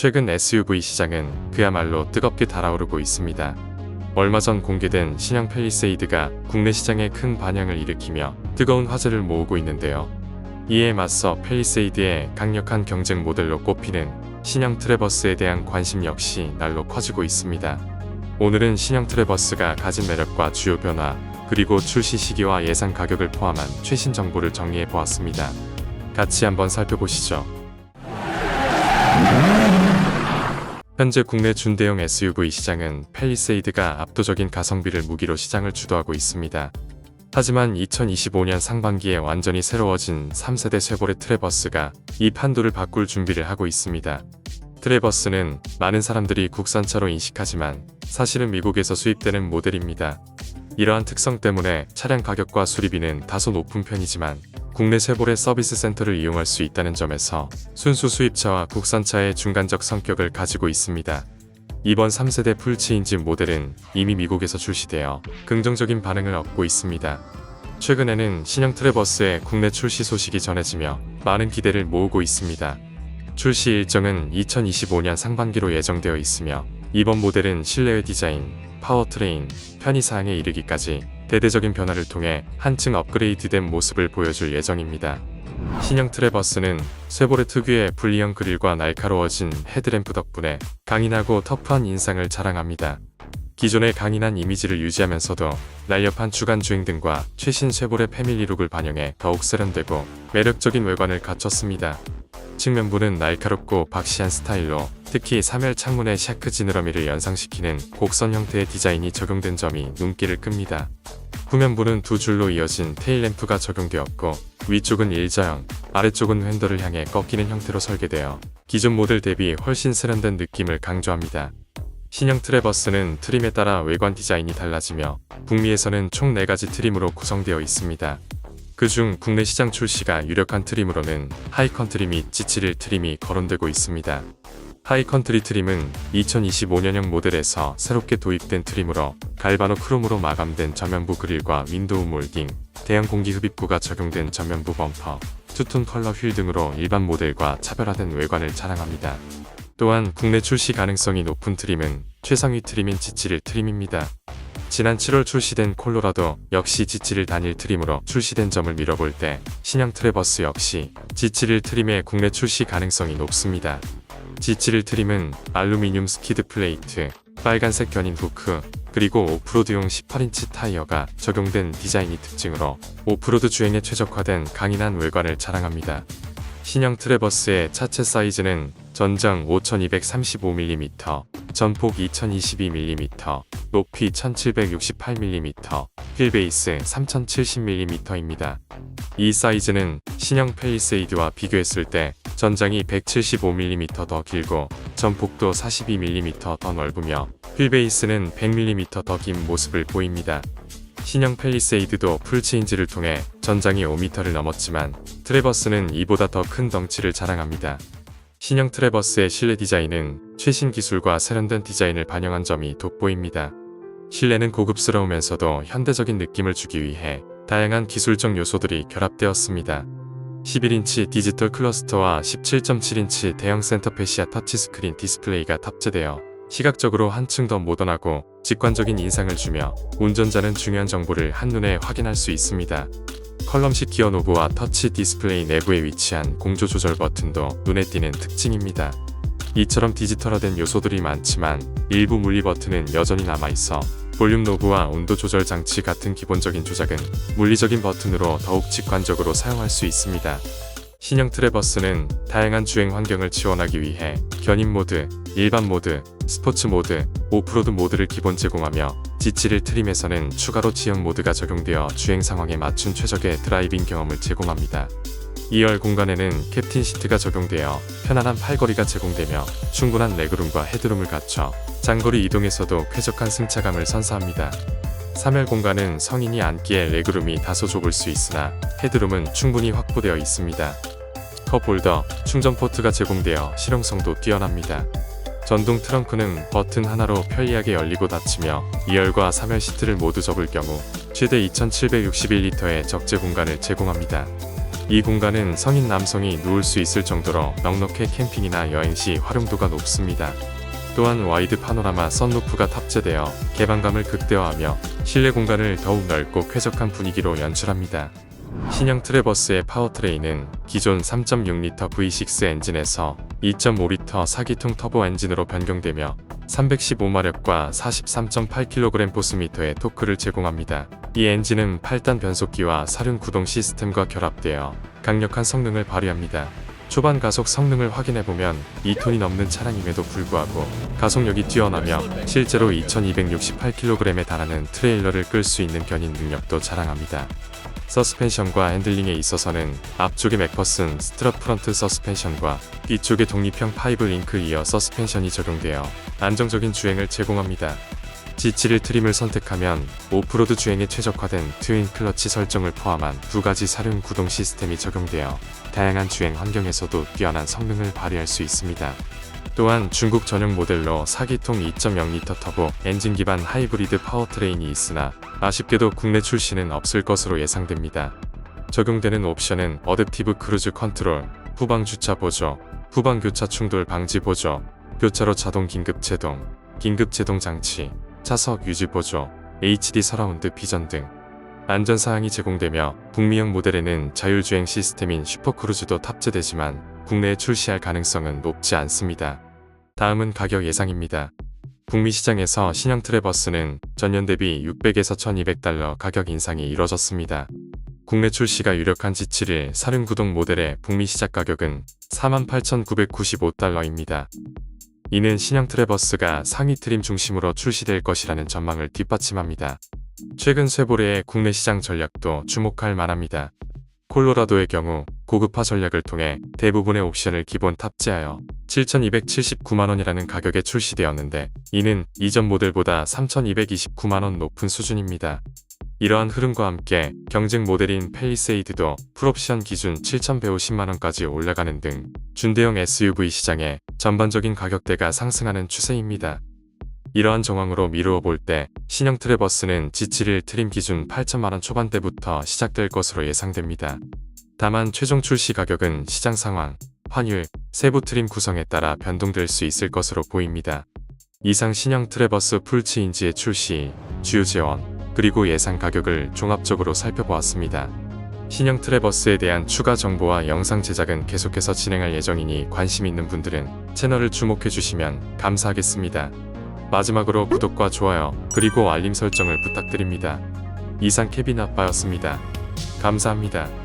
최근 SUV 시장은 그야말로 뜨겁게 달아오르고 있습니다. 얼마 전 공개된 신형 팰리세이드가 국내 시장에 큰 반향을 일으키며 뜨거운 화제를 모으고 있는데요. 이에 맞서 팰리세이드의 강력한 경쟁 모델로 꼽히는 신형 트래버스에 대한 관심 역시 날로 커지고 있습니다. 오늘은 신형 트래버스가 가진 매력과 주요 변화, 그리고 출시 시기와 예상 가격을 포함한 최신 정보를 정리해 보았습니다. 같이 한번 살펴보시죠. 현재 국내 준대형 SUV 시장은 팰리세이드가 압도적인 가성비를 무기로 시장을 주도하고 있습니다. 하지만 2025년 상반기에 완전히 새로워진 3세대 쉐보레 트래버스가 이 판도를 바꿀 준비를 하고 있습니다. 트래버스는 많은 사람들이 국산차로 인식하지만 사실은 미국에서 수입되는 모델입니다. 이러한 특성 때문에 차량 가격과 수리비는 다소 높은 편이지만 국내 쉐보레 서비스 센터를 이용할 수 있다는 점에서 순수 수입차와 국산차의 중간적 성격을 가지고 있습니다. 이번 3세대 풀체인지 모델은 이미 미국에서 출시되어 긍정적인 반응을 얻고 있습니다. 최근에는 신형 트래버스의 국내 출시 소식이 전해지며 많은 기대를 모으고 있습니다. 출시 일정은 2025년 상반기로 예정되어 있으며 이번 모델은 실내외 디자인, 파워트레인, 편의사항에 이르기까지 대대적인 변화를 통해 한층 업그레이드된 모습을 보여줄 예정입니다. 신형 트래버스는 쉐보레 특유의 분리형 그릴과 날카로워진 헤드램프 덕분에 강인하고 터프한 인상을 자랑합니다. 기존의 강인한 이미지를 유지하면서도 날렵한 주간 주행 등과 최신 쉐보레 패밀리룩을 반영해 더욱 세련되고 매력적인 외관을 갖췄습니다. 측면부는 날카롭고 박시한 스타일로 특히 3열 창문의 샤크 지느러미를 연상시키는 곡선 형태의 디자인이 적용된 점이 눈길을 끕니다. 후면부는 두 줄로 이어진 테일램프가 적용되었고 위쪽은 일자형, 아래쪽은 휀더를 향해 꺾이는 형태로 설계되어 기존 모델 대비 훨씬 세련된 느낌을 강조합니다. 신형 트래버스는 트림에 따라 외관 디자인이 달라지며 북미에서는 총 4가지 트림으로 구성되어 있습니다. 그중 국내 시장 출시가 유력한 트림으로는 하이컨트리 및 G71 트림이 거론되고 있습니다. 하이컨트리 트림은 2025년형 모델에서 새롭게 도입된 트림으로 갈바노 크롬으로 마감된 전면부 그릴과 윈도우 몰딩, 대형 공기 흡입구가 적용된 전면부 범퍼, 투톤 컬러 휠 등으로 일반 모델과 차별화된 외관을 자랑합니다. 또한 국내 출시 가능성이 높은 트림은 최상위 트림인 G71 트림입니다. 지난 7월 출시된 콜로라도 역시 G71 단일 트림으로 출시된 점을 미뤄볼 때 신형 트래버스 역시 G71 트림의 국내 출시 가능성이 높습니다. G71 트림은 알루미늄 스키드 플레이트, 빨간색 견인 후크, 그리고 오프로드용 18인치 타이어가 적용된 디자인이 특징으로 오프로드 주행에 최적화된 강인한 외관을 자랑합니다. 신형 트래버스의 차체 사이즈는 전장 5235mm, 전폭 2022mm, 높이 1768mm, 휠베이스 3070mm입니다. 이 사이즈는 신형 팰리세이드와 비교했을 때 전장이 175mm 더 길고 전폭도 42mm 더 넓으며 휠베이스는 100mm 더 긴 모습을 보입니다. 신형 팰리세이드도 풀체인지를 통해 전장이 5m를 넘었지만 트래버스는 이보다 더 큰 덩치를 자랑합니다. 신형 트래버스의 실내 디자인은 최신 기술과 세련된 디자인을 반영한 점이 돋보입니다. 실내는 고급스러우면서도 현대적인 느낌을 주기 위해 다양한 기술적 요소들이 결합되었습니다. 11인치 디지털 클러스터와 17.7인치 대형 센터페시아 터치스크린 디스플레이가 탑재되어 시각적으로 한층 더 모던하고 직관적인 인상을 주며 운전자는 중요한 정보를 한눈에 확인할 수 있습니다. 컬럼식 기어 노브와 터치 디스플레이 내부에 위치한 공조 조절 버튼도 눈에 띄는 특징입니다. 이처럼 디지털화된 요소들이 많지만 일부 물리 버튼은 여전히 남아있어 볼륨 노브와 온도 조절 장치 같은 기본적인 조작은 물리적인 버튼으로 더욱 직관적으로 사용할 수 있습니다. 신형 트래버스는 다양한 주행 환경을 지원하기 위해 견인 모드, 일반 모드, 스포츠 모드, 오프로드 모드를 기본 제공하며 G71 트림에서는 추가로 지형 모드가 적용되어 주행 상황에 맞춘 최적의 드라이빙 경험을 제공합니다. 2열 공간에는 캡틴 시트가 적용되어 편안한 팔걸이가 제공되며 충분한 레그룸과 헤드룸을 갖춰 장거리 이동에서도 쾌적한 승차감을 선사합니다. 3열 공간은 성인이 앉기에 레그룸이 다소 좁을 수 있으나 헤드룸은 충분히 확보되어 있습니다. 컵홀더, 충전 포트가 제공되어 실용성도 뛰어납니다. 전동 트렁크는 버튼 하나로 편리하게 열리고 닫히며 2열과 3열 시트를 모두 접을 경우 최대 2761리터의 적재 공간을 제공합니다. 이 공간은 성인 남성이 누울 수 있을 정도로 넉넉해 캠핑이나 여행 시 활용도가 높습니다. 또한 와이드 파노라마 선루프가 탑재되어 개방감을 극대화하며 실내 공간을 더욱 넓고 쾌적한 분위기로 연출합니다. 신형 트래버스의 파워트레인은 기존 3.6L V6 엔진에서 2.5L 4기통 터보 엔진으로 변경되며 315마력과 43.8kg 포스미터의 토크를 제공합니다. 이 엔진은 8단 변속기와 사륜 구동 시스템과 결합되어 강력한 성능을 발휘합니다. 초반 가속 성능을 확인해보면 2톤이 넘는 차량임에도 불구하고 가속력이 뛰어나며 실제로 2268kg에 달하는 트레일러를 끌 수 있는 견인 능력도 자랑합니다. 서스펜션과 핸들링에 있어서는 앞쪽에 맥퍼슨 스트럿 프런트 서스펜션과 뒤쪽에 독립형 5링크 리어 서스펜션이 적용되어 안정적인 주행을 제공합니다. G7일 트림을 선택하면 오프로드 주행에 최적화된 트윈 클러치 설정을 포함한 두 가지 사륜 구동 시스템이 적용되어 다양한 주행 환경에서도 뛰어난 성능을 발휘할 수 있습니다. 또한 중국 전용 모델로 4기통 2.0L 터보 엔진 기반 하이브리드 파워트레인이 있으나 아쉽게도 국내 출시는 없을 것으로 예상됩니다. 적용되는 옵션은 어댑티브 크루즈 컨트롤, 후방 주차 보조, 후방 교차 충돌 방지 보조, 교차로 자동 긴급 제동 장치, 차석 유지 보조, HD 서라운드 비전 등 안전사항이 제공되며 북미형 모델에는 자율주행 시스템인 슈퍼크루즈도 탑재되지만 국내에 출시할 가능성은 높지 않습니다. 다음은 가격 예상입니다. 북미 시장에서 신형 트래버스는 전년 대비 600에서 1200달러 가격 인상이 이뤄졌습니다. 국내 출시가 유력한 G7일 사륜 구동 모델의 북미 시작 가격은 48,995달러입니다. 이는 신형 트래버스가 상위 트림 중심으로 출시될 것이라는 전망을 뒷받침합니다. 최근 쉐보레의 국내 시장 전략도 주목할 만합니다. 콜로라도의 경우 고급화 전략을 통해 대부분의 옵션을 기본 탑재하여 7,279만원이라는 가격에 출시되었는데 이는 이전 모델보다 3,229만원 높은 수준입니다. 이러한 흐름과 함께 경쟁 모델인 팰리세이드도 풀옵션 기준 7,150만원까지 올라가는 등 준대형 SUV 시장에 전반적인 가격대가 상승하는 추세입니다. 이러한 정황으로 미루어 볼 때 신형 트래버스는 G7일 트림 기준 8천만원 초반대부터 시작될 것으로 예상됩니다. 다만 최종 출시 가격은 시장 상황, 환율, 세부 트림 구성에 따라 변동될 수 있을 것으로 보입니다. 이상 신형 트래버스 풀체인지의 출시, 주요 재원, 그리고 예상 가격을 종합적으로 살펴보았습니다. 신형 트래버스에 대한 추가 정보와 영상 제작은 계속해서 진행할 예정이니 관심 있는 분들은 채널을 주목해 주시면 감사하겠습니다. 마지막으로 구독과 좋아요 그리고 알림 설정을 부탁드립니다. 이상 케빈 아빠였습니다. 감사합니다.